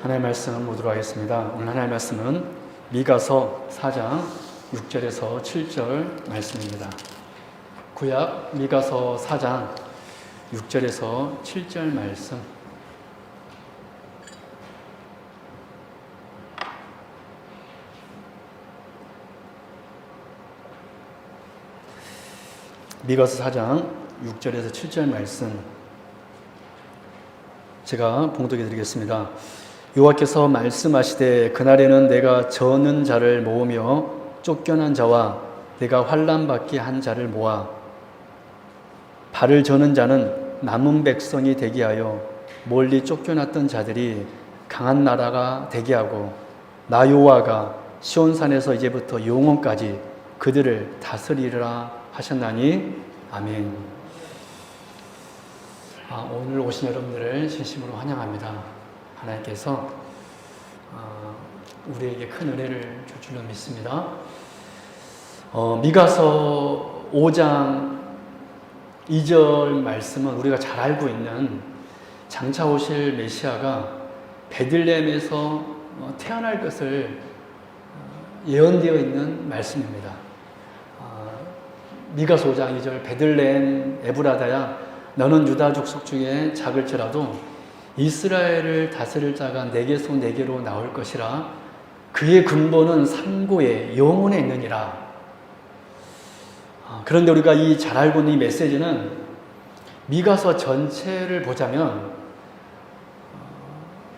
하나님의 말씀 보도록 하겠습니다. 오늘 하나님의 말씀은 미가서 4장 6절에서 7절 말씀입니다. 구약 미가서 4장 6절에서 7절 말씀. 미가서 4장 6절에서 7절 말씀 제가 봉독해 드리겠습니다. 여호와께서 말씀하시되 그날에는 내가 저는 자를 모으며 쫓겨난 자와 내가 환난 받게 한 자를 모아 발을 저는 자는 남은 백성이 되게 하여 멀리 쫓겨났던 자들이 강한 나라가 되게 하고 나 여호와가 시온산에서 이제부터 영원까지 그들을 다스리리라 하셨나니 아멘. 오늘 오신 여러분들을 진심으로 환영합니다. 하나님께서 우리에게 큰 은혜를 줄 줄로 믿습니다. 미가서 5장 2절 말씀은 우리가 잘 알고 있는 장차 오실 메시아가 베들레헴에서 태어날 것을 예언되어 있는 말씀입니다. 미가서 5장 2절 베들레헴 에브라다야 너는 유다 족속 중에 작을지라도 이스라엘을 다스릴 자가 내게서 내게로 나올 것이라 그의 근본은 산고에 영원에 있느니라. 그런데 우리가 이 잘 알고 있는 이 메시지는 미가서 전체를 보자면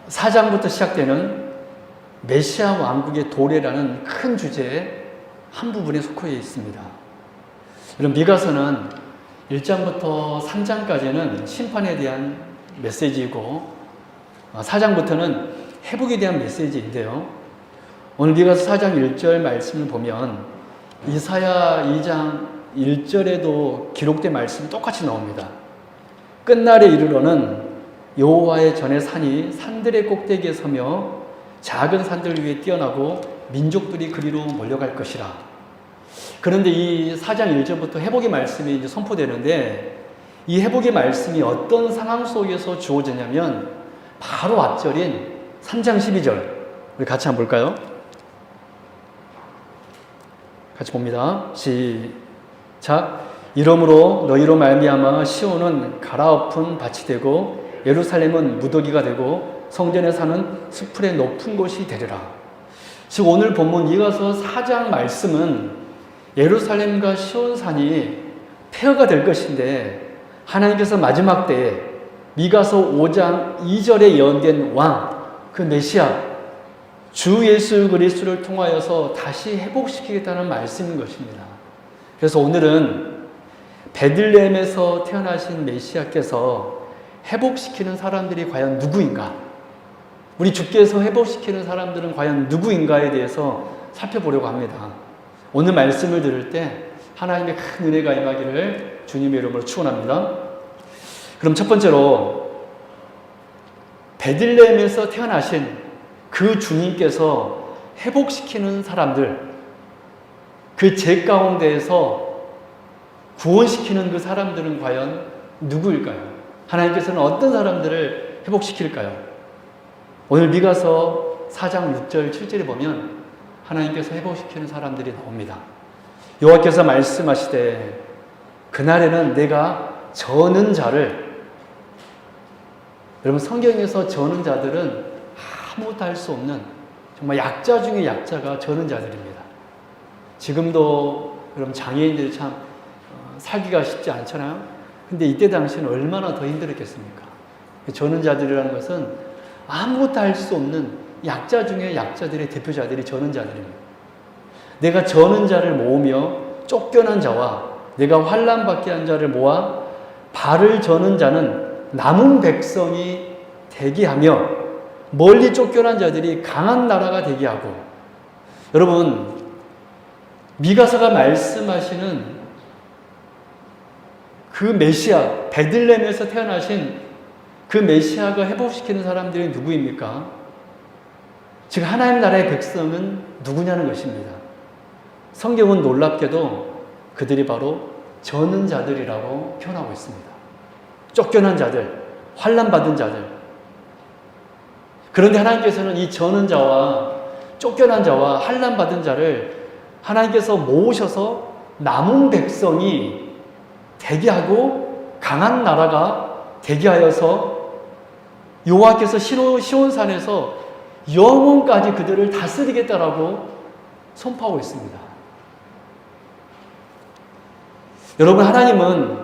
4장부터 시작되는 메시아 왕국의 도래라는 큰 주제의 한 부분에 속해 있습니다. 이런 미가서는 1장부터 3장까지는 심판에 대한 메시지이고 4장부터는 회복에 대한 메시지인데요. 오늘 미가서 4장 1절 말씀을 보면 이사야 2장 1절에도 기록된 말씀이 똑같이 나옵니다. 끝날에 이르러는 여호와의 전의 산이 산들의 꼭대기에 서며 작은 산들 위에 뛰어나고 민족들이 그리로 몰려갈 것이라. 그런데 이 4장 1절부터 회복의 말씀이 이제 선포되는데 이 회복의 말씀이 어떤 상황 속에서 주어지냐면 바로 앞절인 3장 12절 우리 같이 한번 볼까요? 같이 봅니다. 시작. 이러므로 너희로 말미암아 시온은 갈아엎은 밭이 되고 예루살렘은 무더기가 되고 성전에 사는 수풀의 높은 곳이 되리라. 즉 오늘 본문 미가서 4장 말씀은 예루살렘과 시온산이 폐허가 될 것인데 하나님께서 마지막 때에 미가서 5장 2절에 예언된 왕, 그 메시아, 주 예수 그리스도를 통하여서 다시 회복시키겠다는 말씀인 것입니다. 그래서 오늘은 베들레헴에서 태어나신 메시아께서 회복시키는 사람들이 과연 누구인가? 우리 주께서 회복시키는 사람들은 과연 누구인가에 대해서 살펴보려고 합니다. 오늘 말씀을 들을 때 하나님의 큰 은혜가 임하기를 주님의 이름으로 축원합니다. 그럼 첫 번째로 베들레헴에서 태어나신 그 주님께서 회복시키는 사람들, 그 죄 가운데에서 구원시키는 그 사람들은 과연 누구일까요? 하나님께서는 어떤 사람들을 회복시킬까요? 오늘 미가서 4장 6절 7절에 보면 하나님께서 회복시키는 사람들이 나옵니다. 여호와께서 말씀하시되 그날에는 내가 저는 자를, 여러분 성경에서 저는 자들은 아무것도 할 수 없는 정말 약자 중에 약자가 저는 자들입니다. 지금도 여러분 장애인들이 참 살기가 쉽지 않잖아요. 근데 이때 당시에는 얼마나 더 힘들었겠습니까? 저는 자들이라는 것은 아무것도 할 수 없는 약자 중에 약자들의 대표자들이 저는 자들입니다. 내가 저는 자를 모으며 쫓겨난 자와 내가 환난 받게 한 자를 모아 발을 저는 자는 남은 백성이 되게 하며 멀리 쫓겨난 자들이 강한 나라가 되게 하고. 여러분 미가서가 말씀하시는 그 메시아, 베들레헴에서 태어나신 그 메시아가 회복시키는 사람들이 누구입니까? 즉 하나님 나라의 백성은 누구냐는 것입니다. 성경은 놀랍게도 그들이 바로 저는 자들이라고 표현하고 있습니다. 쫓겨난 자들, 환난 받은 자들. 그런데 하나님께서는 이 저는 자와 쫓겨난 자와 환난받은 자를 하나님께서 모으셔서 남은 백성이 대기하고 강한 나라가 대기하여서 여호와께서 시온산에서 영원까지 그들을 다스리겠다라고 선포하고 있습니다. 여러분, 하나님은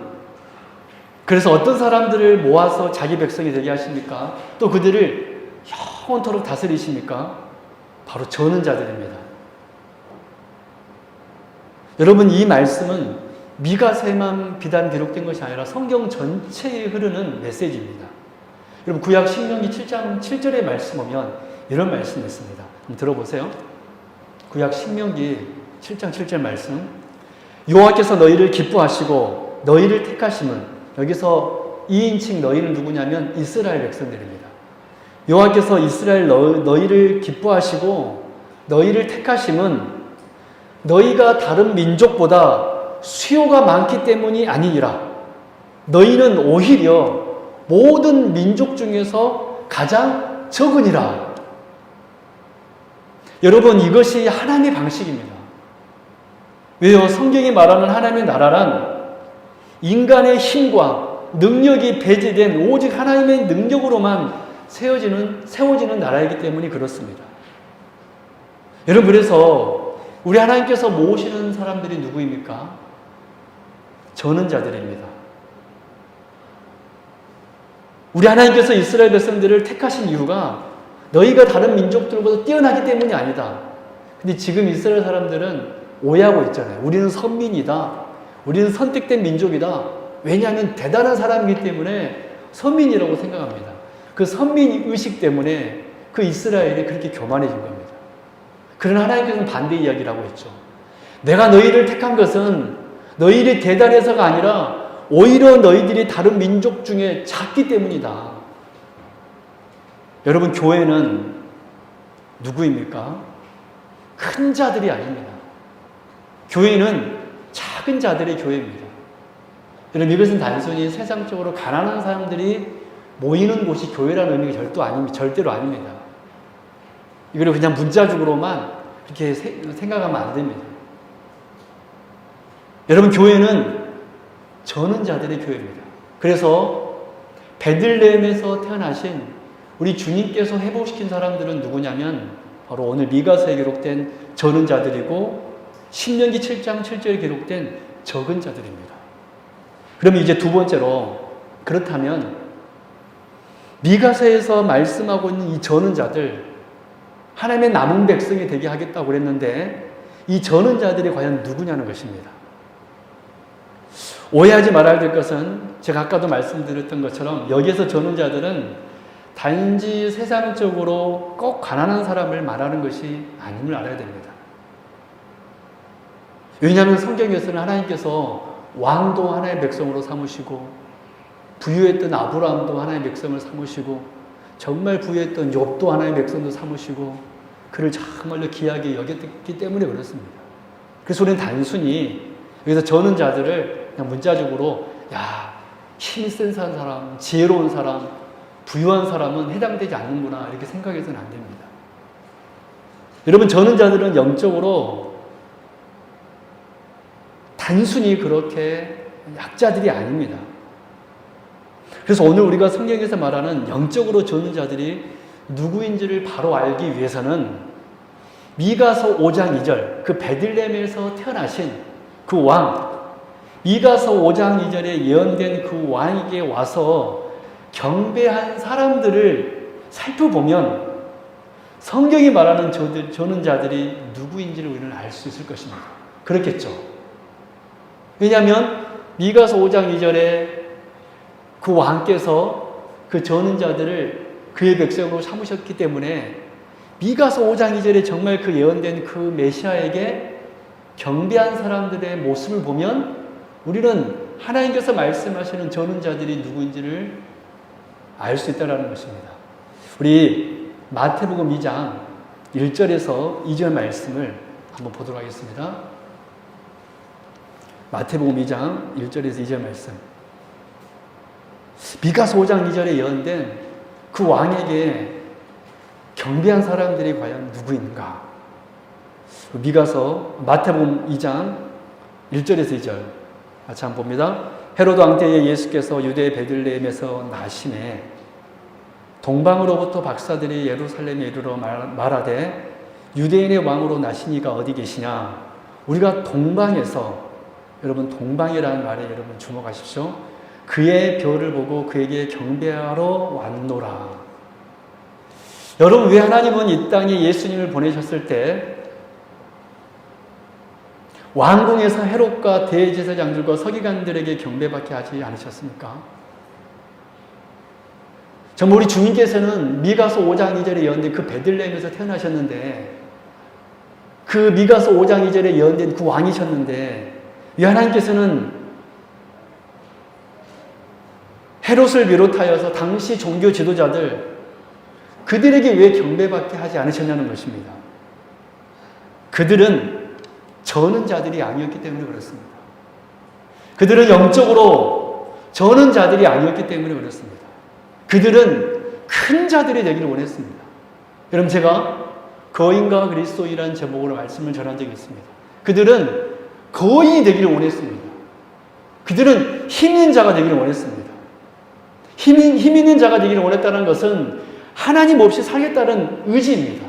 그래서 어떤 사람들을 모아서 자기 백성이 되게 하십니까? 또 그들을 영원토록 다스리십니까? 바로 저는 자들입니다. 여러분, 이 말씀은 미가서에만 비단 기록된 것이 아니라 성경 전체에 흐르는 메시지입니다. 여러분, 구약 신명기 7장 7절의 말씀 보면 이런 말씀이 있습니다. 한번 들어보세요. 구약 신명기 7장 7절 말씀. 여호와께서 너희를 기뻐하시고 너희를 택하심은, 여기서 2인칭 너희는 누구냐면 이스라엘 백성들입니다. 여호와께서 이스라엘 너희를 기뻐하시고 너희를 택하심은 너희가 다른 민족보다 수요가 많기 때문이 아니니라. 너희는 오히려 모든 민족 중에서 가장 적으니라. 여러분, 이것이 하나님의 방식입니다. 왜요? 성경이 말하는 하나님의 나라란 인간의 힘과 능력이 배제된 오직 하나님의 능력으로만 세워지는 나라이기 때문에 그렇습니다. 여러분, 그래서 우리 하나님께서 모으시는 사람들이 누구입니까? 저는 자들입니다. 우리 하나님께서 이스라엘 백성들을 택하신 이유가 너희가 다른 민족들보다 뛰어나기 때문이 아니다. 근데 지금 이스라엘 사람들은 오해하고 있잖아요. 우리는 선민이다. 우리는 선택된 민족이다. 왜냐하면 대단한 사람이기 때문에 선민이라고 생각합니다. 그 선민 의식 때문에 그 이스라엘이 그렇게 교만해진 겁니다. 그러나 하나님께서는 반대 이야기를 하고 있죠. 내가 너희를 택한 것은 너희들이 대단해서가 아니라 오히려 너희들이 다른 민족 중에 작기 때문이다. 여러분, 교회는 누구입니까? 큰 자들이 아닙니다. 교회는 작은 자들의 교회입니다. 여러분, 이것은 단순히 세상적으로 가난한 사람들이 모이는 곳이 교회라는 의미가 절대로 아닙니다. 이걸 그냥 문자적으로만 그렇게 생각하면 안 됩니다. 여러분, 교회는 저는 자들의 교회입니다. 그래서 베들레헴에서 태어나신 우리 주님께서 회복시킨 사람들은 누구냐면 바로 오늘 미가서에 기록된 저는 자들이고 신명기 7장 7절에 기록된 적은 자들입니다. 그러면 이제 두 번째로, 그렇다면 미가서에서 말씀하고 있는 이 저는 자들, 하나님의 남은 백성이 되게 하겠다고 그랬는데 이 저는 자들이 과연 누구냐는 것입니다. 오해하지 말아야 될 것은 제가 아까도 말씀드렸던 것처럼 여기에서 저는 자들은 단지 세상적으로 꼭 가난한 사람을 말하는 것이 아님을 알아야 됩니다. 왜냐하면 성경에서는 하나님께서 왕도 하나의 백성으로 삼으시고 부유했던 아브라함도 하나의 백성을 삼으시고 정말 부유했던 욥도 하나의 백성도 삼으시고 그를 정말로 귀하게 여겼기 때문에 그렇습니다. 그래서 우리는 단순히 여기서 저는 자들을 그냥 문자적으로 힘이 센 사람, 지혜로운 사람, 부유한 사람은 해당되지 않는구나 이렇게 생각해서는 안 됩니다. 여러분, 저는 자들은 영적으로 단순히 그렇게 약자들이 아닙니다. 그래서 오늘 우리가 성경에서 말하는 영적으로 저는 자들이 누구인지를 바로 알기 위해서는 미가서 5장 2절, 그 베들레헴에서 태어나신 그 왕, 미가서 5장 2절에 예언된 그 왕에게 와서 경배한 사람들을 살펴보면 성경이 말하는 저는 자들이 누구인지를 우리는 알 수 있을 것입니다. 그렇겠죠. 왜냐하면 미가서 5장 2절에 그 왕께서 그 저는 자들을 그의 백성으로 삼으셨기 때문에 미가서 5장 2절에 정말 그 예언된 그 메시아에게 경배한 사람들의 모습을 보면 우리는 하나님께서 말씀하시는 저는 자들이 누구인지를 알 수 있다는 것입니다. 우리 마태복음 2장 1절에서 2절 말씀을 한번 보도록 하겠습니다. 마태복음 2장 1절에서 2절 말씀. 미가서 5장 2절에 예언된 그 왕에게 경배한 사람들이 과연 누구인가? 미가서 마태복음 2장 1절에서 2절 같이 한번 봅니다. 헤로드 왕 때에 예수께서 유대 베들레헴에서 나심에 동방으로부터 박사들이 예루살렘에 이르러 말하되 유대인의 왕으로 나시니가 어디 계시냐? 우리가 동방에서, 여러분 동방이라는 말에 여러분 주목하십시오. 그의 별을 보고 그에게 경배하러 왔노라. 여러분, 왜 하나님은 이 땅에 예수님을 보내셨을 때 왕궁에서 헤롯과 대제사장들과 서기관들에게 경배받게 하지 않으셨습니까? 정말 우리 주님께서는 미가서 5장 2절에 예언된 그 베들레헴에서 태어나셨는데, 그 미가서 5장 2절에 예언된 그 왕이셨는데, 이 하나님께서는 헤롯을 비롯하여서 당시 종교 지도자들 그들에게 왜 경배받게 하지 않으셨냐는 것입니다. 그들은 저는 자들이 아니었기 때문에 그렇습니다. 그들은 영적으로 저는 자들이 아니었기 때문에 그렇습니다. 그들은 큰 자들이 되기를 원했습니다. 여러분, 제가 거인과 그리스도인이라는 제목으로 말씀을 전한 적이 있습니다. 그들은 거인이 되기를 원했습니다. 그들은 힘 있는 자가 되기를 원했습니다. 힘 있는 자가 되기를 원했다는 것은 하나님 없이 살겠다는 의지입니다.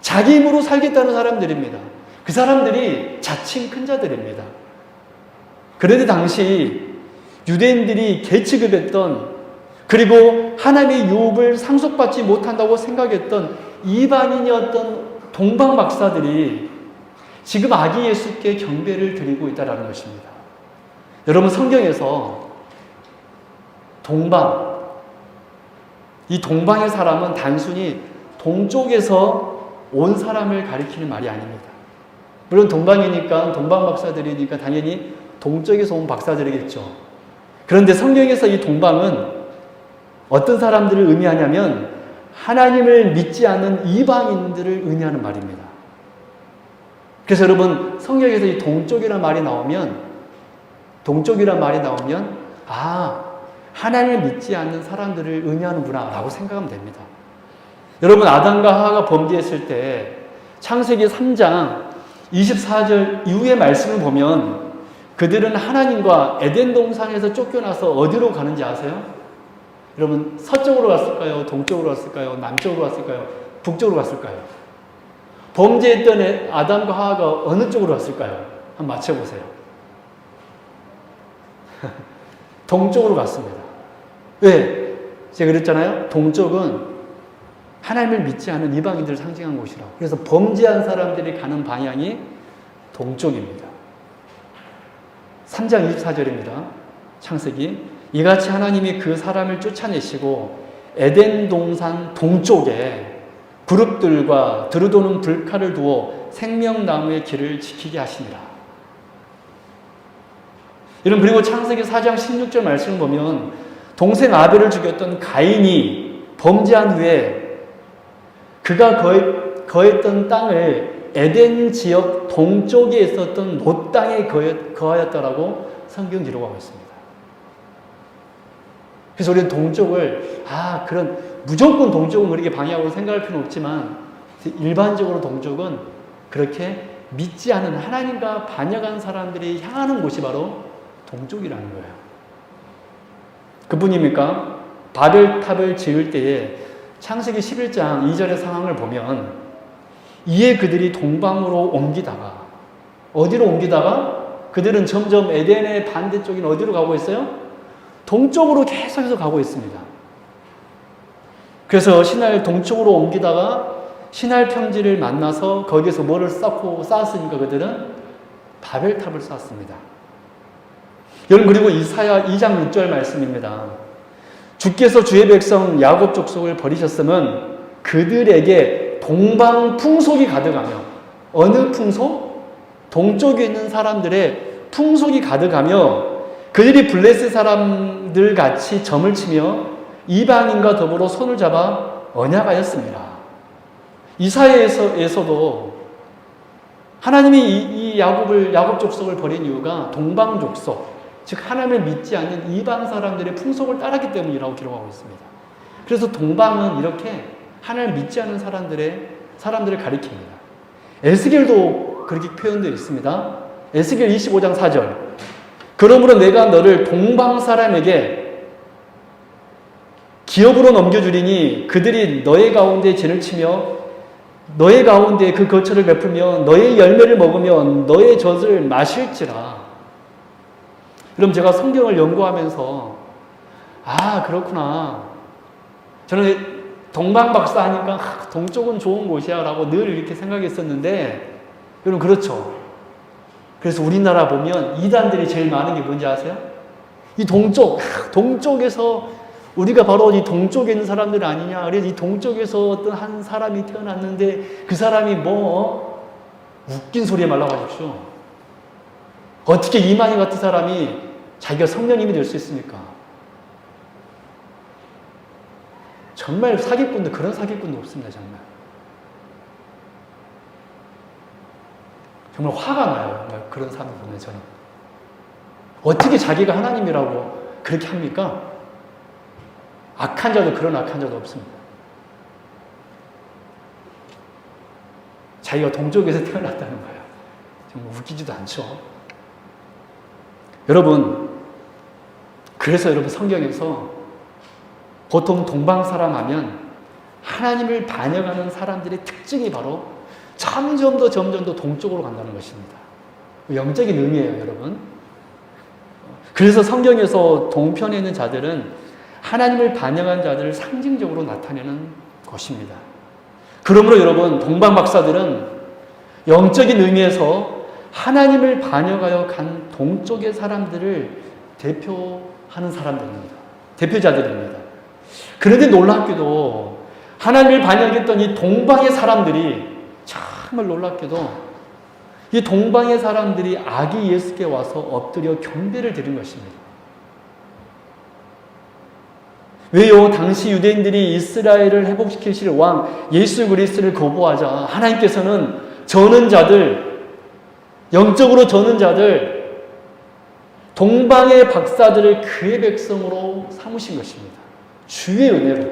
자기 힘으로 살겠다는 사람들입니다. 그 사람들이 자칭 큰 자들입니다. 그런데 당시 유대인들이 개취급했던, 그리고 하나님의 유업을 상속받지 못한다고 생각했던 이방인이었던 동방 박사들이 지금 아기 예수께 경배를 드리고 있다는 것입니다. 여러분, 성경에서 동방, 이 동방의 사람은 단순히 동쪽에서 온 사람을 가리키는 말이 아닙니다. 물론 동방이니까, 동방 박사들이니까 당연히 동쪽에서 온 박사들이겠죠. 그런데 성경에서 이 동방은 어떤 사람들을 의미하냐면 하나님을 믿지 않는 이방인들을 의미하는 말입니다. 그래서 여러분, 성경에서 이 동쪽이라는 말이 나오면, 하나님을 믿지 않는 사람들을 의미하는구나 라고 생각하면 됩니다. 여러분, 아담과 하와가 범죄했을 때 창세기 3장 24절 이후의 말씀을 보면 그들은 하나님과 에덴 동산에서 쫓겨나서 어디로 가는지 아세요? 여러분, 서쪽으로 갔을까요? 동쪽으로 갔을까요? 남쪽으로 갔을까요? 북쪽으로 갔을까요? 범죄했던 아담과 하와가 어느 쪽으로 갔을까요? 한번 맞춰보세요. 동쪽으로 갔습니다. 왜? 제가 그랬잖아요. 동쪽은 하나님을 믿지 않은 이방인들을 상징한 곳이라고. 그래서 범죄한 사람들이 가는 방향이 동쪽입니다. 3장 24절입니다. 창세기. 이같이 하나님이 그 사람을 쫓아내시고 에덴 동산 동쪽에 그룹들과 두루도는 불칼을 두어 생명나무의 길을 지키게 하시니라. 여러분, 그리고 창세기 4장 16절 말씀을 보면 동생 아벨을 죽였던 가인이 범죄한 후에 그가 거했던 땅을 에덴 지역 동쪽에 있었던 롯 땅에 거하였다라고 성경 기록하고 있습니다. 그래서 우리는 동쪽을 무조건 동쪽은 그렇게 방향으로 생각할 필요는 없지만 일반적으로 동쪽은 그렇게 믿지 않은 하나님과 반역한 사람들이 향하는 곳이 바로 동쪽이라는 거예요. 그뿐입니까? 바벨탑을 지을 때에 창세기 11장 2절의 상황을 보면 이에 그들이 동방으로 옮기다가, 어디로 옮기다가? 그들은 점점 에덴의 반대쪽인 어디로 가고 있어요? 동쪽으로 계속해서 가고 있습니다. 그래서 신할 동쪽으로 옮기다가 신할 평지를 만나서 거기에서 뭐를 쌓았으니까 그들은 바벨탑을 쌓았습니다. 여러분, 그리고 이사야 2장 6절 말씀입니다. 주께서 주의 백성 야곱 족속을 버리셨으면 그들에게 동방 풍속이 가득하며, 어느 풍속? 동쪽에 있는 사람들의 풍속이 가득하며 그들이 블레셋 사람들 같이 점을 치며 이방인과 더불어 손을 잡아 언약하였습니다. 이사야에서도 하나님이 이 야곱 족속을 버린 이유가 동방 족속, 즉 하나님을 믿지 않는 이방 사람들의 풍속을 따랐기 때문이라고 기록하고 있습니다. 그래서 동방은 이렇게 하나님을 믿지 않는 사람들을 가리킵니다. 에스겔도 그렇게 표현되어 있습니다. 에스겔 25장 4절. 그러므로 내가 너를 동방 사람에게 기업으로 넘겨주리니 그들이 너의 가운데 진을 치며 너의 가운데 그 거처를 베풀며 너의 열매를 먹으며 너의 젖을 마실지라. 그럼 제가 성경을 연구하면서 그렇구나. 저는 동방박사 하니까 동쪽은 좋은 곳이야 라고 늘 이렇게 생각했었는데 여러분 그렇죠. 그래서 우리나라 보면 이단들이 제일 많은 게 뭔지 아세요? 이 동쪽에서 우리가 바로 이 동쪽에 있는 사람들 아니냐. 그래서 이 동쪽에서 어떤 한 사람이 태어났는데 그 사람이 웃긴 소리에 말라가십시오. 어떻게 이만희 같은 사람이 자기가 성령님이 될 수 있습니까? 정말 그런 사기꾼도 없습니다. 정말 화가 나요. 정말 그런 사람을 보면 저는. 어떻게 자기가 하나님이라고 그렇게 합니까? 그런 악한 자도 없습니다. 자기가 동쪽에서 태어났다는 거예요. 정말 웃기지도 않죠. 그래서 여러분 성경에서 보통 동방 사람 하면 하나님을 반영하는 사람들의 특징이 바로 점점 더 동쪽으로 간다는 것입니다. 영적인 의미예요, 여러분. 그래서 성경에서 동편에 있는 자들은 하나님을 반영한 자들을 상징적으로 나타내는 것입니다. 그러므로 여러분, 동방 박사들은 영적인 의미에서 하나님을 반영하여 간 동쪽의 사람들을 대표하는 사람들입니다. 대표자들입니다. 그런데 놀랍게도 하나님을 반영했던 이 동방의 사람들이 정말 놀랍게도 이 동방의 사람들이 아기 예수께 와서 엎드려 경배를 드린 것입니다. 왜요? 당시 유대인들이 이스라엘을 회복시키실 왕 예수 그리스도를 거부하자 하나님께서는 영적으로 저는 자들, 동방의 박사들을 그의 백성으로 삼으신 것입니다. 주의 은혜로.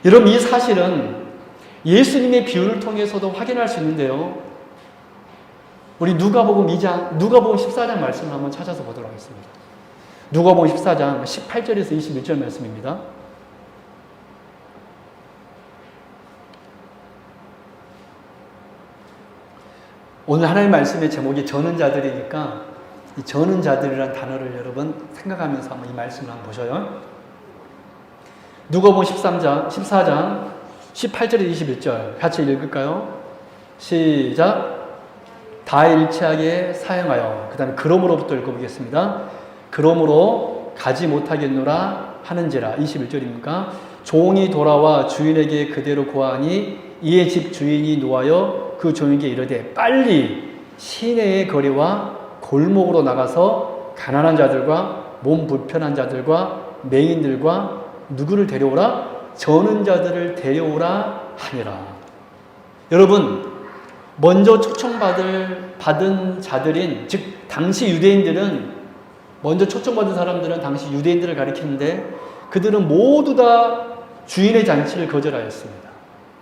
여러분, 이 사실은 예수님의 비유를 통해서도 확인할 수 있는데요. 우리 누가복음 14장 말씀을 한번 찾아서 보도록 하겠습니다. 누가복음 14장 18절에서 21절 말씀입니다. 오늘 하나님 말씀의 제목이 저는 자들이니까 이 저는 자들이라는 단어를 여러분 생각하면서 한번 이 말씀을 한번 보셔요. 누가복음 14장 18절에서 21절 같이 읽을까요? 시작. 다 일치하게 사형하여 그 다음에 그러므로부터 읽어보겠습니다. 그러므로 가지 못하겠노라 하는지라 21절입니까? 종이 돌아와 주인에게 그대로 고하니 이에 집 주인이 노하여 그 종에게 이르되 빨리 시내의 거리와 골목으로 나가서 가난한 자들과 몸 불편한 자들과 맹인들과 누구를 데려오라? 저는 자들을 데려오라 하니라. 여러분, 먼저 초청받은 자들인, 즉 당시 유대인들은 먼저 초청받은 사람들은 당시 유대인들을 가리키는데 그들은 모두 다 주인의 잔치를 거절하였습니다.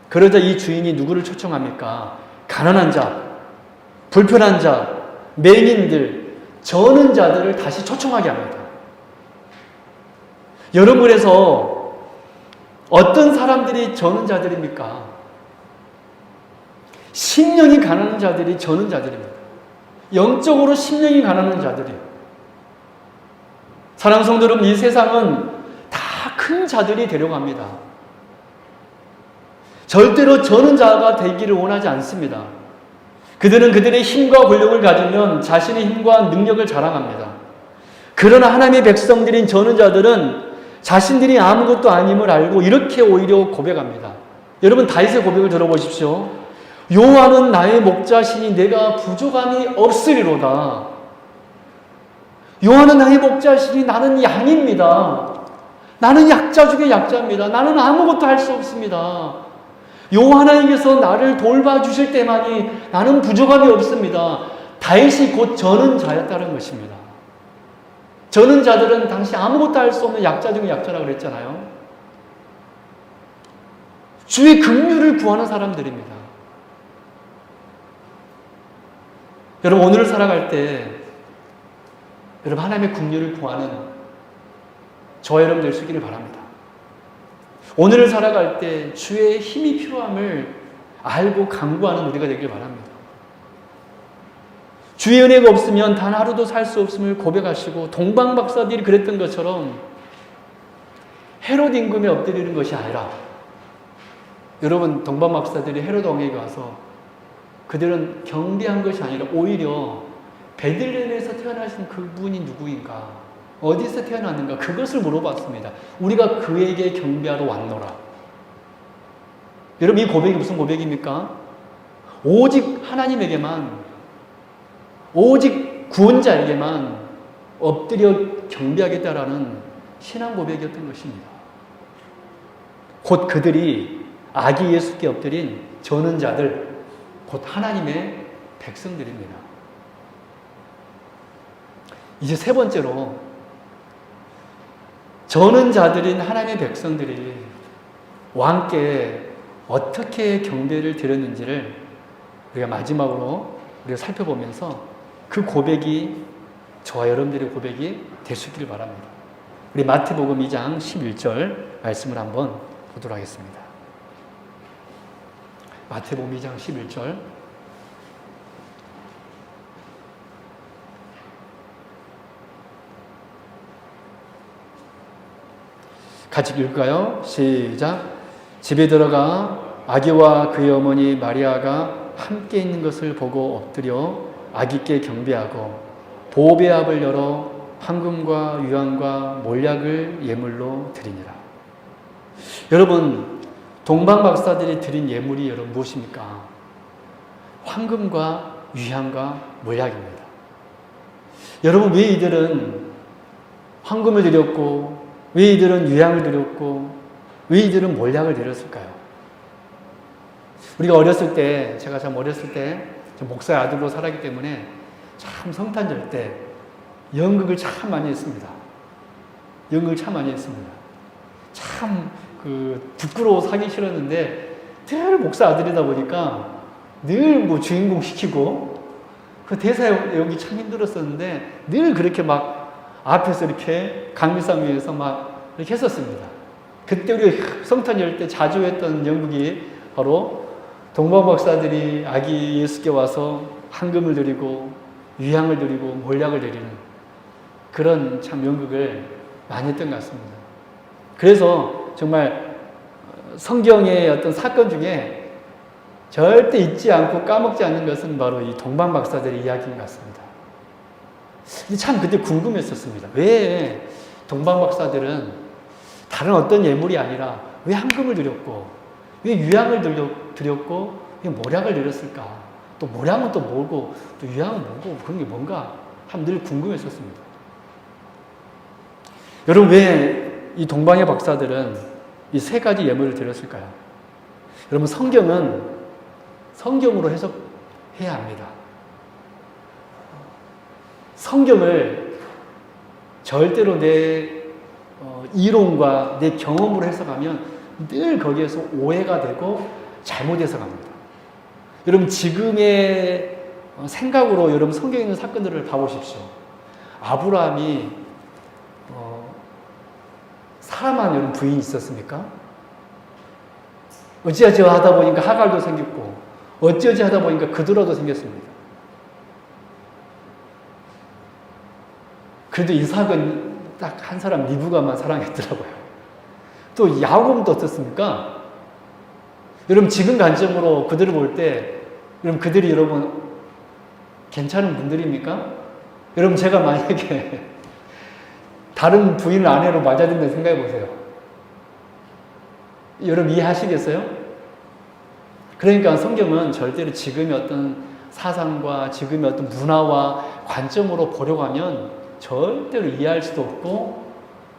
그러자 이 주인이 누구를 초청합니까? 가난한 자, 불편한 자, 맹인들, 저는 자들을 다시 초청하게 합니다. 여러분, 그래서 어떤 사람들이 저는 자들입니까? 심령이 가난한 자들이 저는 자들입니다. 영적으로 심령이 가난한 자들이. 사랑하는 성도 여러분, 이 세상은 다 큰 자들이 데려갑니다. 절대로 저는 자가 되기를 원하지 않습니다. 그들은 그들의 힘과 권력을 가지면 자신의 힘과 능력을 자랑합니다. 그러나 하나님의 백성들인 저는 자들은 자신들이 아무것도 아님을 알고 이렇게 오히려 고백합니다. 여러분, 다윗의 고백을 들어보십시오. 여호와는 나의 목자시니 내가 부족함이 없으리로다. 여호와는 나의 목자시니 나는 양입니다. 나는 약자 중에 약자입니다. 나는 아무것도 할 수 없습니다. 여호와 하나님께서 나를 돌봐주실 때만이 나는 부족함이 없습니다. 다윗이 곧 저는 자였다는 것입니다. 저는 자들은 당시 아무것도 할 수 없는 약자 중에 약자라고 그랬잖아요. 주의 긍휼을 구하는 사람들입니다. 여러분, 오늘을 살아갈 때 여러분 하나님의 긍휼을 구하는 저와 여러분 될 수 있기를 바랍니다. 오늘을 살아갈 때 주의 힘이 필요함을 알고 간구하는 우리가 되길 바랍니다. 주의 은혜가 없으면 단 하루도 살 수 없음을 고백하시고 동방 박사들이 그랬던 것처럼 헤롯 임금에 엎드리는 것이 아니라, 여러분 동방 박사들이 헤롯 왕에게 와서 그들은 경배한 것이 아니라 오히려 베들레헴에서 태어나신 그분이 누구인가, 어디서 태어났는가, 그것을 물어봤습니다. 우리가 그에게 경배하러 왔노라. 여러분, 이 고백이 무슨 고백입니까? 오직 하나님에게만, 오직 구원자에게만 엎드려 경배하겠다라는 신앙 고백이었던 것입니다. 곧 그들이 아기 예수께 엎드린 저는 자들, 곧 하나님의 백성들입니다. 이제 세 번째로, 저는 자들인 하나님의 백성들이 왕께 어떻게 경배를 드렸는지를 우리가 마지막으로 우리가 살펴보면서 그 고백이 저와 여러분들의 고백이 될 수 있기를 바랍니다. 우리 마태복음 2장 11절 말씀을 한번 보도록 하겠습니다. 마태복음 2장 11절. 같이 읽을까요? 시작. 집에 들어가 아기와 그의 어머니 마리아가 함께 있는 것을 보고 엎드려 아기께 경배하고 보배압을 열어 황금과 유황과 몰약을 예물로 드리니라. 여러분, 동방 박사들이 드린 예물이 여러분 무엇입니까? 황금과 유향과 몰약입니다. 여러분, 왜 이들은 황금을 드렸고, 왜 이들은 유향을 드렸고, 왜 이들은 몰약을 드렸을까요? 우리가 어렸을 때, 제가 참 어렸을 때 목사의 아들로 살았기 때문에 참 성탄절 때 연극을 참 많이 했습니다. 연극을 참 많이 했습니다. 참 부끄러워서 하기 싫었는데 늘 목사 아들이다 보니까 늘 뭐 주인공 시키고, 그 대사 연기 참 힘들었었는데 늘 그렇게 막 앞에서 이렇게 강미상 위에서 막 이렇게 했었습니다. 그때 우리 성탄절 때 자주 했던 연극이 바로 동방 박사들이 아기 예수께 와서 황금을 드리고 유향을 드리고 몰약을 드리는 그런 참 연극을 많이 했던 것 같습니다. 그래서 정말 성경의 어떤 사건 중에 절대 잊지 않고 까먹지 않는 것은 바로 이 동방 박사들의 이야기인 것 같습니다. 참 그때 궁금했었습니다. 왜 동방 박사들은 다른 어떤 예물이 아니라 왜 황금을 드렸고, 왜 유향을 드렸고, 왜 몰약을 드렸을까? 또 몰약은 또 뭐고, 또 유향은 뭐고, 그런 게 뭔가 참 늘 궁금했었습니다. 여러분, 왜 이 동방의 박사들은 이 세 가지 예물을 드렸을까요? 여러분, 성경은 성경으로 해석해야 합니다. 성경을 절대로 내 이론과 내 경험으로 해석하면 늘 거기에서 오해가 되고 잘못 해석합니다. 여러분, 지금의 생각으로 여러분 성경에 있는 사건들을 봐보십시오. 아브라함이 사라만 여러분 부인이 있었습니까? 어찌어찌 하다 보니까 하갈도 생겼고, 어찌어찌 하다 보니까 그드라도 생겼습니다. 그래도 이삭은 딱 한 사람 리브가만 사랑했더라고요. 또 야곱도 어떻습니까? 여러분, 지금 관점으로 그들을 볼 때 여러분, 그들이 여러분 괜찮은 분들입니까? 여러분, 제가 만약에 다른 부인을 아내로 맞아든다 생각해 보세요. 여러분 이해하시겠어요? 그러니까 성경은 절대로 지금의 어떤 사상과 지금의 어떤 문화와 관점으로 보려고 하면 절대로 이해할 수도 없고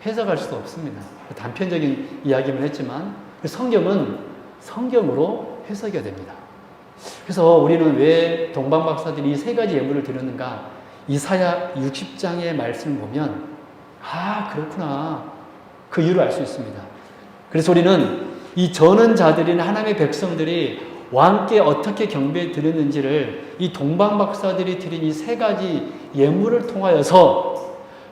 해석할 수도 없습니다. 단편적인 이야기만 했지만 성경은 성경으로 해석해야 됩니다. 그래서 우리는 왜 동방 박사들이 이 세 가지 예물을 드렸는가? 이사야 60장의 말씀을 보면 그렇구나, 그 이유를 알 수 있습니다. 그래서 우리는 이 저는 자들인 하나님의 백성들이 왕께 어떻게 경배 드렸는지를 이 동방박사들이 드린 이 세 가지 예물을 통하여서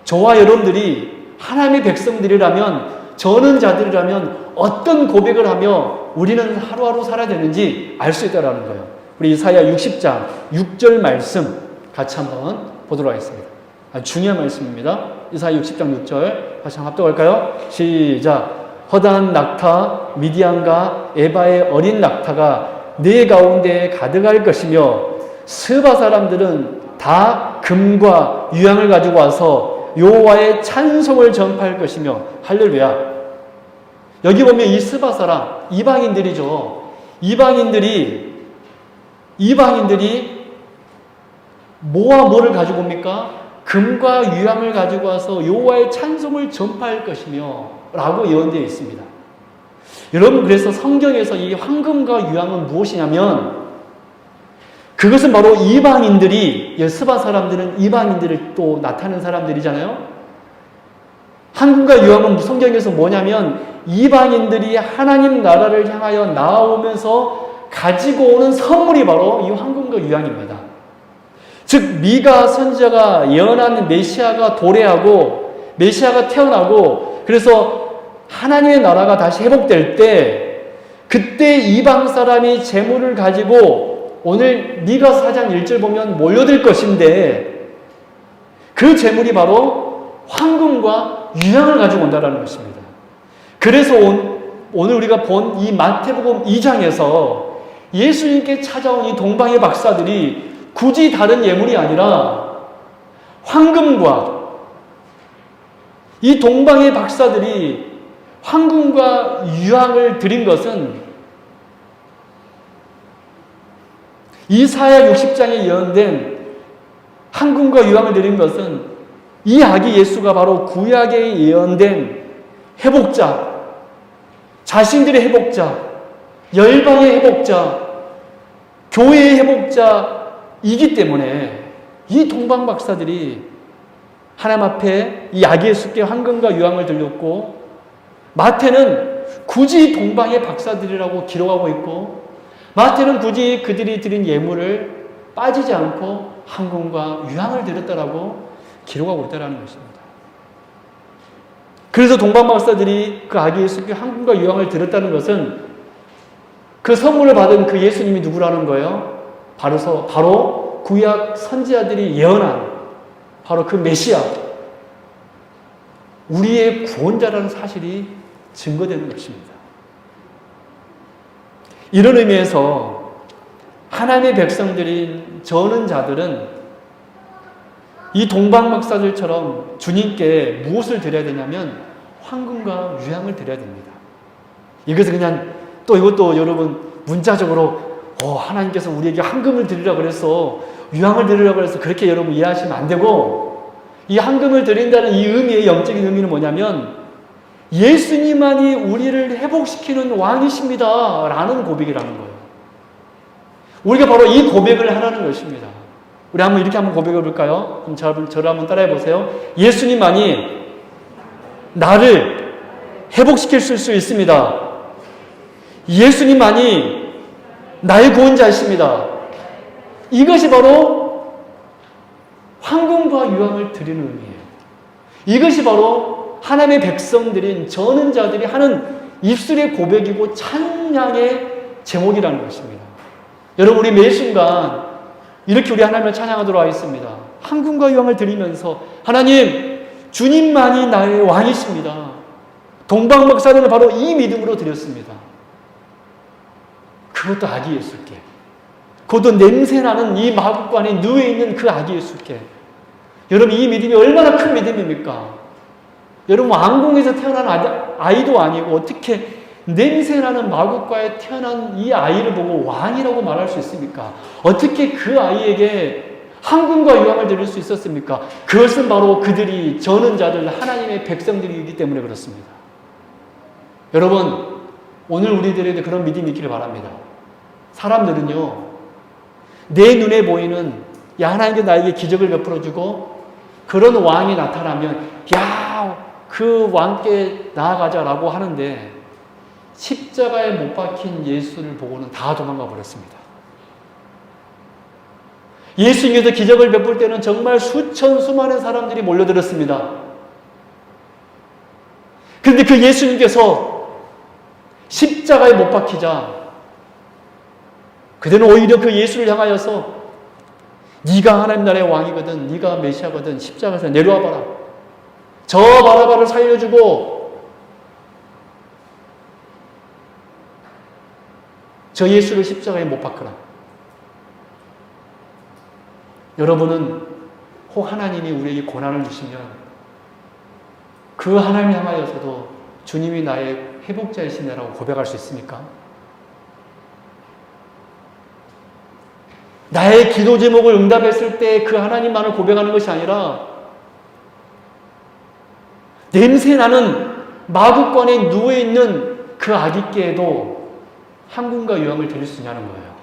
저와 여러분들이 하나님의 백성들이라면, 저는 자들이라면 어떤 고백을 하며 우리는 하루하루 살아야 되는지 알 수 있다는 거예요. 우리 이사야 60장 6절 말씀 같이 한번 보도록 하겠습니다. 중요한 말씀입니다. 이사야 60장 6절 같이 한번 합독할까요? 시작. 허다한 낙타 미디안과 에바의 어린 낙타가 네 가운데에 가득할 것이며 스바 사람들은 다 금과 유향을 가지고 와서 여호와의 찬송을 전파할 것이며. 할렐루야. 여기 보면 이 스바 사람, 이방인들이죠. 이방인들이 뭐와 뭐를 가지고 옵니까? 금과 유향을 가지고 와서 여호와의 찬송을 전파할 것이며 라고 예언되어 있습니다. 여러분, 그래서 성경에서 이 황금과 유향은 무엇이냐면 그것은 바로 이방인들이, 스바 사람들은 이방인들을 또 나타내는 사람들이잖아요. 황금과 유향은 성경에서 뭐냐면 이방인들이 하나님 나라를 향하여 나아오면서 가지고 오는 선물이 바로 이 황금과 유향입니다. 즉 미가 선지자가 예언한 메시아가 도래하고 메시아가 태어나고 그래서 하나님의 나라가 다시 회복될 때, 그때 이방 사람이 재물을 가지고 오늘 미가 4장 1절 보면 몰려들 것인데 그 재물이 바로 황금과 유향을 가지고 온다는 것입니다. 그래서 오늘 우리가 본 이 마태복음 2장에서 예수님께 찾아온 이 동방의 박사들이 굳이 다른 예물이 아니라 황금과, 이 동방의 박사들이 황금과 유향을 드린 것은 이사야 60장에 예언된 황금과 유향을 드린 것은 이 아기 예수가 바로 구약에 예언된 회복자, 자신들의 회복자, 열방의 회복자, 교회의 회복자이기 때문에 이 동방 박사들이 하나님 앞에 이 아기 예수께 황금과 유향을 드렸고, 마태는 굳이 동방의 박사들이라고 기록하고 있고, 마태는 굳이 그들이 드린 예물을 빠지지 않고 황금과 유향을 드렸다라고 기록하고 있다는 것입니다. 그래서 동방 박사들이 그 아기 예수께 황금과 유향을 드렸다는 것은 그 선물을 받은 그 예수님이 누구라는 거예요? 바로 구약 선지자들이 예언한 바로 그 메시아, 우리의 구원자라는 사실이 증거되는 것입니다. 이런 의미에서 하나님의 백성들인 저는 자들은 이 동방 박사들처럼 주님께 무엇을 드려야 되냐면 황금과 유향을 드려야 됩니다. 이것은 그냥 이것도 여러분 문자적으로 하나님께서 우리에게 황금을 드리라고 그래서 유향을 드리라고 해서 그렇게 여러분 이해하시면 안 되고, 이 황금을 드린다는 이 의미의 영적인 의미는 뭐냐면 예수님만이 우리를 회복시키는 왕이십니다 라는 고백이라는 거예요. 우리가 바로 이 고백을 하라는 것입니다. 우리 이렇게 한번 고백해 볼까요? 그럼 저를 한번 따라해 보세요. 예수님만이 나를 회복시킬 수 있습니다. 예수님만이 나의 구원자이십니다. 이것이 바로 황금과 유향을 드리는 의미예요. 이것이 바로 하나님의 백성들인 저는 자들이 하는 입술의 고백이고 찬양의 제목이라는 것입니다. 여러분, 우리 매 순간 이렇게 우리 하나님을 찬양하도록 하겠습니다. 황금과 유향을 드리면서 하나님, 주님만이 나의 왕이십니다. 동방 박사들은 바로 이 믿음으로 드렸습니다. 그것도 아기 예수께, 그것도 냄새나는 이 마구간에 누워있는 그 아기 예수께. 여러분, 이 믿음이 얼마나 큰 믿음입니까? 여러분, 왕궁에서 태어난 아이도 아니고 어떻게 냄새나는 마구간에 태어난 이 아이를 보고 왕이라고 말할 수 있습니까? 어떻게 그 아이에게 황금과 유향을 드릴 수 있었습니까? 그것은 바로 그들이 저는 자들 하나님의 백성들이기 때문에 그렇습니다. 여러분, 오늘 우리들에게 그런 믿음이 있기를 바랍니다. 사람들은요, 내 눈에 보이는 하나님께 나에게 기적을 베풀어주고 그런 왕이 나타나면 그 왕께 나아가자라고 하는데, 십자가에 못 박힌 예수를 보고는 다 도망가 버렸습니다. 예수님께서 기적을 베풀 때는 정말 수많은 사람들이 몰려들었습니다. 그런데 그 예수님께서 십자가에 못 박히자 그들은 오히려 그 예수를 향하여서 네가 하나님 나라의 왕이거든, 네가 메시아거든, 십자가에서 내려와 봐라. 저 바라바를 살려주고 저 예수를 십자가에 못 박거라. 여러분은 혹 하나님이 우리에게 고난을 주시면 그 하나님 향하여서도 주님이 나의 회복자이시네라고 고백할 수 있습니까? 나의 기도 제목을 응답했을 때 그 하나님만을 고백하는 것이 아니라 냄새나는 마구간에 누워있는 그 아기께에도 한군과 유황을 드릴 수 있냐는 거예요.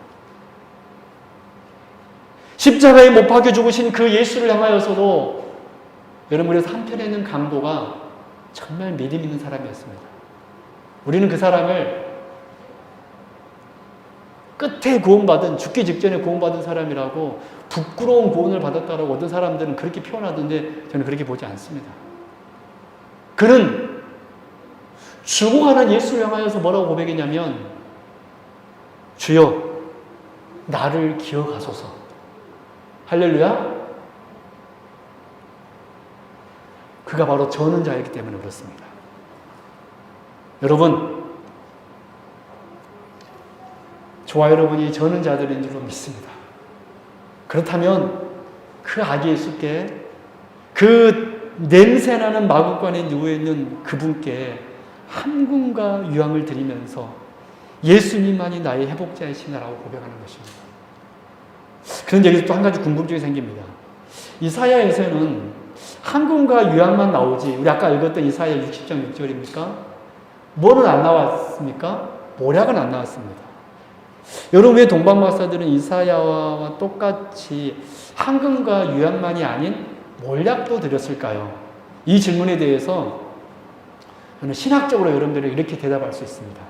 십자가에 못 박혀 죽으신 그 예수를 향하여서도 여러분에서 한편에 있는 강도가 정말 믿음 있는 사람이었습니다. 우리는 그 사람을 끝에 구원받은, 죽기 직전에 구원받은 사람이라고 부끄러운 구원을 받았다라고 어떤 사람들은 그렇게 표현하던데 저는 그렇게 보지 않습니다. 그는 죽어가는 예수를 향하여서 뭐라고 고백했냐면 주여 나를 기억하소서. 할렐루야. 그가 바로 저는 자였기 때문에 그렇습니다. 여러분, 저와 여러분이 저는 자들인 줄로 믿습니다. 그렇다면 그 아기 예수께 그 냄새나는 마구간에 누워있는 그분께 한군과 유황을 드리면서 예수님만이 나의 회복자이시나라고 고백하는 것입니다. 그런데 여기서 또 한 가지 궁금증이 생깁니다. 이사야에서는 한군과 유황만 나오지, 우리 아까 읽었던 이사야 60장 6절입니까? 뭐는 안 나왔습니까? 모략은 안 나왔습니다. 여러분, 왜 동방박사들은 이사야와 똑같이 한금과 유황만이 아닌 몰약도 드렸을까요? 이 질문에 대해서 저는 신학적으로 여러분들이 이렇게 대답할 수 있습니다.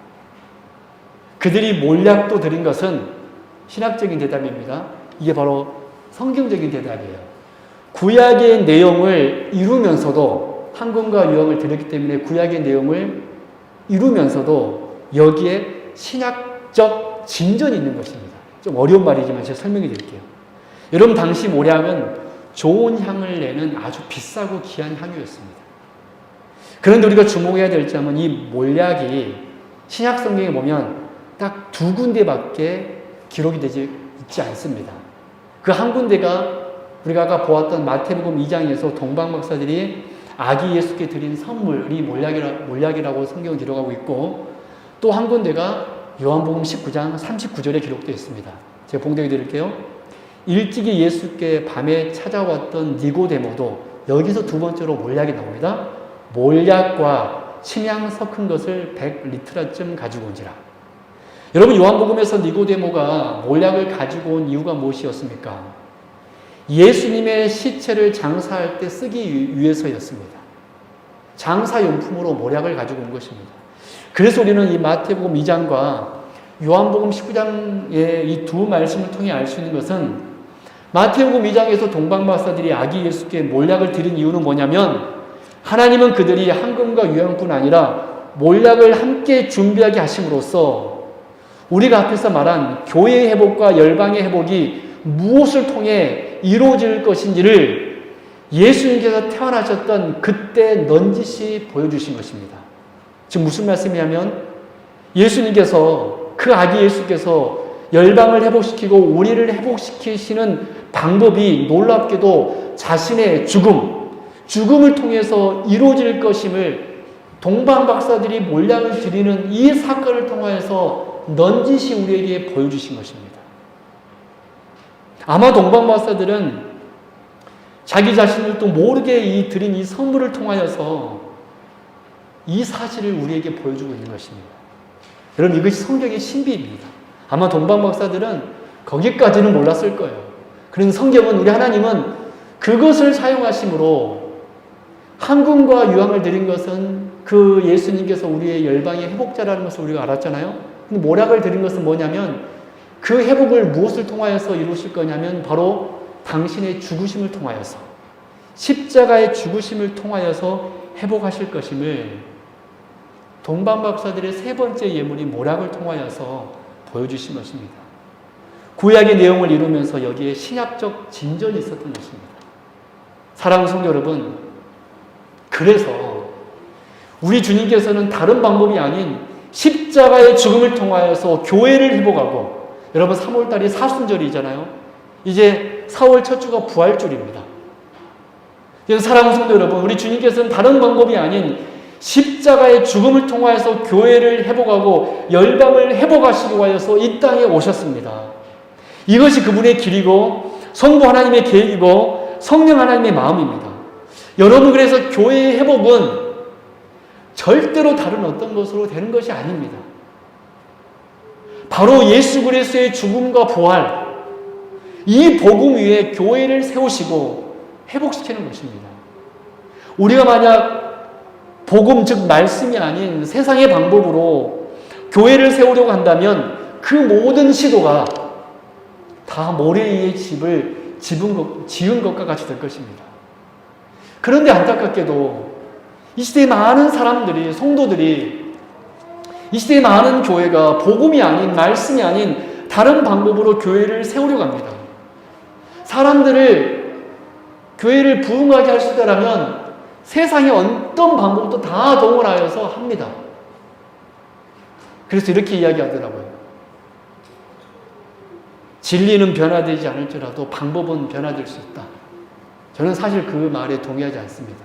그들이 몰약도 드린 것은 신학적인 대답입니다. 이게 바로 성경적인 대답이에요. 구약의 내용을 이루면서도 한금과 유황을 드렸기 때문에 구약의 내용을 이루면서도 여기에 신학적 진전이 있는 것입니다. 좀 어려운 말이지만 제가 설명해 드릴게요. 여러분, 당시 몰약은 좋은 향을 내는 아주 비싸고 귀한 향유였습니다. 그런데 우리가 주목해야 될 점은 이 몰약이 신약 성경에 보면 딱 두 군데밖에 기록이 되지 있지 않습니다. 그 한 군데가 우리가 아까 보았던 마태복음 2장에서 동방박사들이 아기 예수께 드린 선물이 몰약이라고 성경을 기록하고 있고, 또 한 군데가 요한복음 19장 39절에 기록되어 있습니다. 제가 봉독해 드릴게요. 일찍이 예수께 밤에 찾아왔던 니고데모도 여기서 두 번째로 몰약이 나옵니다. 몰약과 침향 섞은 것을 100리트라쯤 가지고 온지라. 여러분, 요한복음에서 니고데모가 몰약을 가지고 온 이유가 무엇이었습니까? 예수님의 시체를 장사할 때 쓰기 위해서였습니다. 장사용품으로 몰약을 가지고 온 것입니다. 그래서 우리는 이 마태복음 2장과 요한복음 19장의 이 두 말씀을 통해 알 수 있는 것은, 마태복음 2장에서 동방박사들이 아기 예수께 몰약을 드린 이유는 뭐냐면, 하나님은 그들이 한금과 유황뿐 아니라 몰약을 함께 준비하게 하심으로써 우리가 앞에서 말한 교회의 회복과 열방의 회복이 무엇을 통해 이루어질 것인지를 예수님께서 태어나셨던 그때 넌지시 보여주신 것입니다. 지금 무슨 말씀이냐면, 예수님께서, 그 아기 예수께서 열방을 회복시키고 우리를 회복시키시는 방법이 놀랍게도 자신의 죽음을 통해서 이루어질 것임을 동방박사들이 몰약을 드리는 이 사건을 통해서 넌지시 우리에게 보여주신 것입니다. 아마 동방박사들은 자기 자신들도 모르게 드린 이 선물을 통하여서 이 사실을 우리에게 보여주고 있는 것입니다. 여러분, 이것이 성경의 신비입니다. 아마 동방박사들은 거기까지는 몰랐을 거예요. 그런데 성경은, 우리 하나님은 그것을 사용하심으로 한군과 유황을 드린 것은 그 예수님께서 우리의 열방의 회복자라는 것을 우리가 알았잖아요. 근데 모략을 드린 것은 뭐냐면 그 회복을 무엇을 통하여서 이루실 거냐면 바로 당신의 죽으심을 통하여서, 십자가의 죽으심을 통하여서 회복하실 것임을 동방박사들의 세 번째 예물인 모략을 통하여서 보여주신 것입니다. 구약의 내용을 이루면서 여기에 신약적 진전이 있었던 것입니다. 사랑하는 성도 여러분, 그래서 우리 주님께서는 다른 방법이 아닌 십자가의 죽음을 통하여서 교회를 회복하고, 여러분 3월달이 사순절이잖아요. 이제 4월 첫 주가 부활절입니다. 그래서 사랑하는 성도 여러분, 우리 주님께서는 다른 방법이 아닌 십자가의 죽음을 통하여서 교회를 회복하고 열방을 회복하시기 위하여서 이 땅에 오셨습니다. 이것이 그분의 길이고 성부 하나님의 계획이고 성령 하나님의 마음입니다. 여러분, 그래서 교회의 회복은 절대로 다른 어떤 것으로 되는 것이 아닙니다. 바로 예수 그리스도의 죽음과 부활, 이 복음 위에 교회를 세우시고 회복시키는 것입니다. 우리가 만약 복음, 즉 말씀이 아닌 세상의 방법으로 교회를 세우려고 한다면 그 모든 시도가 다 모래 위에 집을 지은 것과 같이 될 것입니다. 그런데 안타깝게도 이 시대의 많은 사람들이, 성도들이, 이 시대의 많은 교회가 복음이 아닌, 말씀이 아닌 다른 방법으로 교회를 세우려고 합니다. 사람들을 교회를 부흥하게 할 수 있다면 세상의 어떤 방법도 다 동원하여서 합니다. 그래서 이렇게 이야기하더라고요. 진리는 변화되지 않을지라도 방법은 변화될 수 있다. 저는 사실 그 말에 동의하지 않습니다.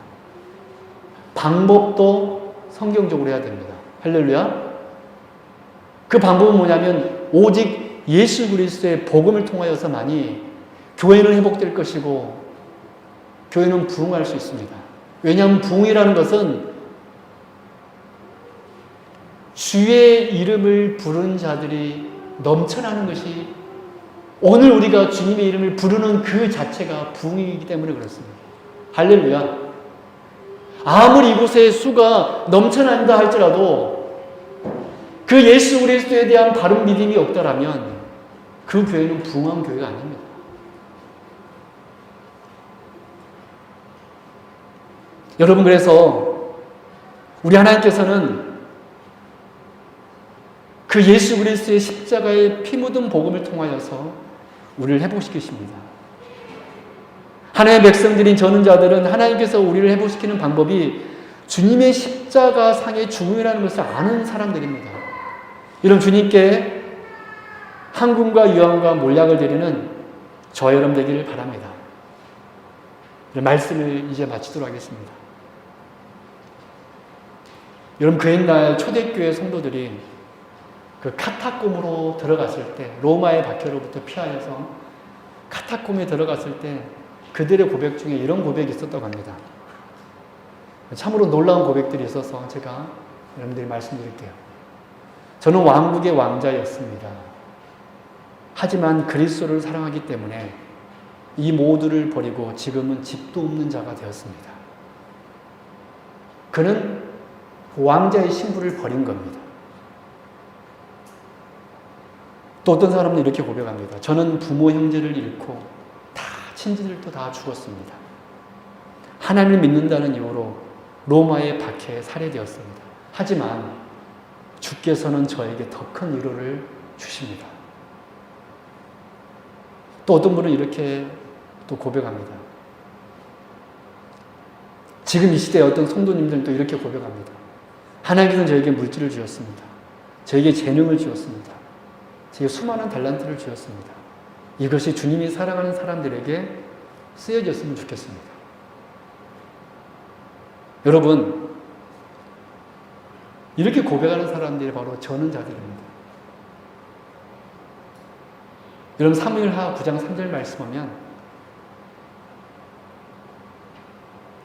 방법도 성경적으로 해야 됩니다. 할렐루야. 그 방법은 뭐냐면 오직 예수 그리스도의 복음을 통하여서만이 교회는 회복될 것이고 교회는 부흥할 수 있습니다. 왜냐하면 부흥이라는 것은 주의 이름을 부른 자들이 넘쳐나는 것이, 오늘 우리가 주님의 이름을 부르는 그 자체가 부흥이기 때문에 그렇습니다. 할렐루야. 아무리 이곳에 수가 넘쳐난다 할지라도 그 예수 그리스도에 대한 바른 믿음이 없다라면 그 교회는 부흥한 교회가 아닙니다. 여러분, 그래서 우리 하나님께서는 그 예수 그리스도의 십자가의 피 묻은 복음을 통하여서 우리를 회복시키십니다. 하나님의 백성들인 저는 자들은 하나님께서 우리를 회복시키는 방법이 주님의 십자가 상의 죽음이라는 것을 아는 사람들입니다. 이런 주님께 한군과 유황과 몰약을 드리는 저 여러분 되기를 바랍니다. 말씀을 이제 마치도록 하겠습니다. 여러분, 그 옛날 초대교회 성도들이 그 카타콤으로 들어갔을 때, 로마의 박해로부터 피하여서 카타콤에 들어갔을 때 그들의 고백 중에 이런 고백이 있었다고 합니다. 참으로 놀라운 고백들이 있어서 제가 여러분들이 말씀드릴게요. 저는 왕국의 왕자였습니다. 하지만 그리스도를 사랑하기 때문에 이 모두를 버리고 지금은 집도 없는 자가 되었습니다. 그는 왕자의 신분을 버린 겁니다. 또 어떤 사람은 이렇게 고백합니다. 저는 부모 형제를 잃고 다 친지들도 다 죽었습니다. 하나님을 믿는다는 이유로 로마의 박해에 살해되었습니다. 하지만 주께서는 저에게 더 큰 위로를 주십니다. 또 어떤 분은 이렇게 또 고백합니다. 지금 이 시대에 어떤 성도님들도 이렇게 고백합니다. 하나님께서는 저에게 물질을 주셨습니다. 저에게 재능을 주셨습니다. 제게 수많은 달란트를 주셨습니다. 이것이 주님이 사랑하는 사람들에게 쓰여졌으면 좋겠습니다. 여러분, 이렇게 고백하는 사람들이 바로 저는 자들입니다. 여러분, 사무엘하 9장 3절 말씀 보면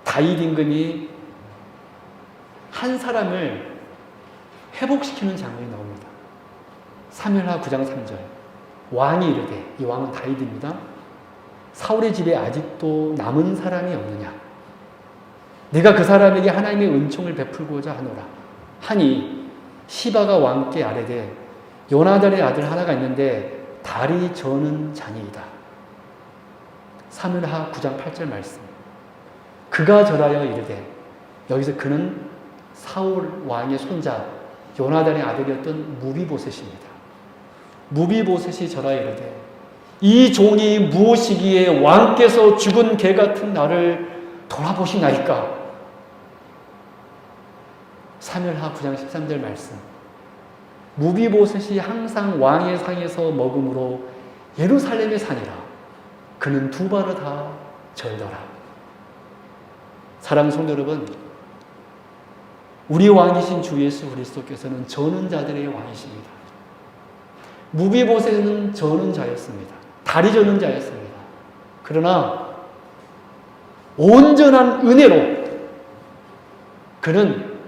다윗 임금이 한 사람을 회복시키는 장면이 나옵니다. 사무엘하 9장 3절. 왕이 이르되, 이 왕은 다윗입니다. 사울의 집에 아직도 남은 사람이 없느냐? 내가 그 사람에게 하나님의 은총을 베풀고자 하노라 하니 시바가 왕께 아뢰되 요나단의 아들 하나가 있는데 다리 저는 자니이다. 사무엘하 9장 8절 말씀. 그가 절하여 이르되, 여기서 그는 사울 왕의 손자 요나단의 아들이었던 무비보셋입니다. 무비보셋이 절하여 이르되, 이 종이 무엇이기에 왕께서 죽은 개 같은 나를 돌아보시나이까? 사무엘하 9장 13절 말씀. 무비보셋이 항상 왕의 상에서 먹음으로 예루살렘의 산이라 그는 두 발을 다 절더라. 사랑하는 성도 여러분, 우리 왕이신 주 예수 그리스도께서는 저는 자들의 왕이십니다. 무비보셋은 저는 자였습니다. 다리 저는 자였습니다. 그러나 온전한 은혜로 그는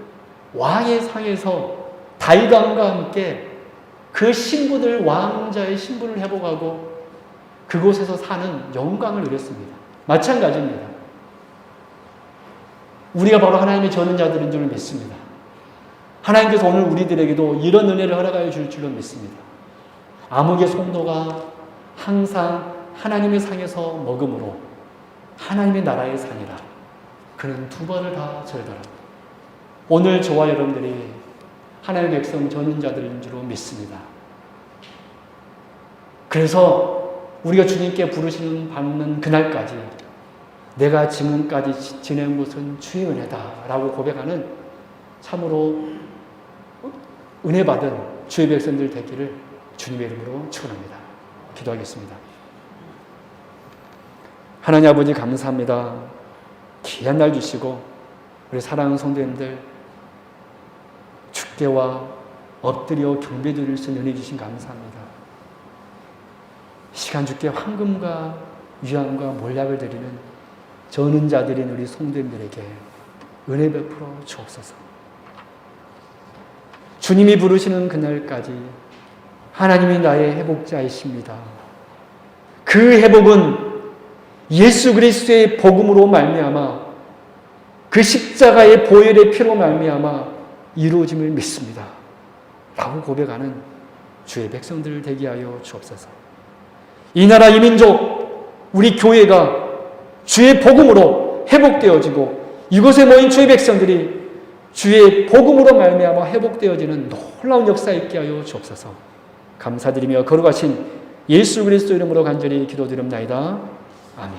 왕의 상에서 다윗왕과 함께 그 신분을, 왕자의 신분을 회복하고 그곳에서 사는 영광을 누렸습니다. 마찬가지입니다. 우리가 바로 하나님의 저는 자들인 줄 믿습니다. 하나님께서 오늘 우리들에게도 이런 은혜를 허락하여 줄 줄로 믿습니다. 암흑의 성도가 항상 하나님의 상에서 먹음으로 하나님의 나라의 상이라 그는 두 발을 다 절더라. 오늘 저와 여러분들이 하나님의 백성 저는 자들인 줄로 믿습니다. 그래서 우리가 주님께 부르시는 받는 그날까지 내가 지금까지 지낸 것은 주의 은혜다 라고 고백하는 참으로 은혜 받은 주의 백성들 되기를 주님의 이름으로 축원합니다. 기도하겠습니다. 하나님 아버지 감사합니다. 귀한 날 주시고 우리 사랑하는 성도님들 주께와 엎드려 경배 드릴 수 있는 은혜 주신 감사합니다. 시간 주께 황금과 유향과 몰약을 드리는 저는 자들인 우리 성도님들에게 은혜 베풀어 주옵소서. 주님이 부르시는 그날까지 하나님이 나의 회복자이십니다. 그 회복은 예수 그리스도의 복음으로 말미암아 그 십자가의 보혈의 피로 말미암아 이루어짐을 믿습니다. 라고 고백하는 주의 백성들 되게 하여 주옵소서. 이 나라 이 민족 우리 교회가 주의 복음으로 회복되어지고 이곳에 모인 주의 백성들이 주의 복음으로 말미암아 회복되어지는 놀라운 역사 있게 하여 주옵소서. 감사드리며 거룩하신 예수 그리스도 이름으로 간절히 기도드립나이다.